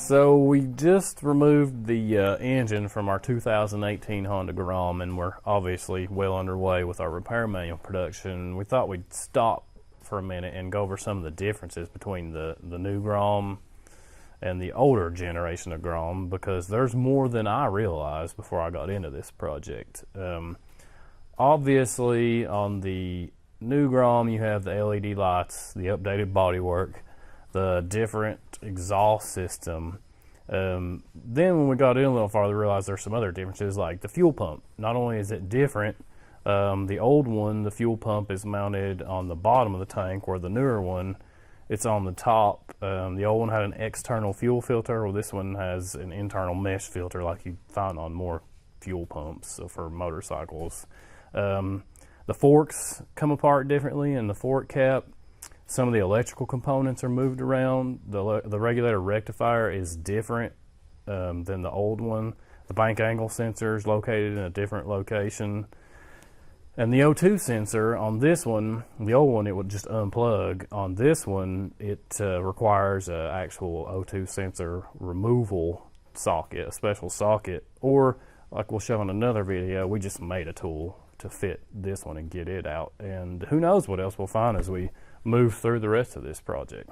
So we just removed the engine from our 2018 Honda Grom, and we're obviously well underway with our repair manual production. We thought we'd stop for a minute and go over some of the differences between the new Grom and the older generation of Grom, because there's more than I realized before I got into this project. Obviously, on the new Grom, you have the LED lights, the updated bodywork, the different exhaust system. Then when we got in a little farther, we realized there's some other differences, like the fuel pump. Not only is it different, the old one, the fuel pump is mounted on the bottom of the tank, where the newer one, it's on the top. The old one had an external fuel filter, well, this one has an internal mesh filter like you find on more fuel pumps, so for motorcycles. The forks come apart differently in the fork cap. Some of the electrical components are moved around. The regulator rectifier is different than the old one. The bank angle sensor is located in a different location. And the O2 sensor on this one, the old one, it would just unplug. On this one, it requires an actual O2 sensor removal socket, a special socket. Or, like we'll show in another video, we just made a tool to fit this one and get it out. And who knows what else we'll find as we move through the rest of this project.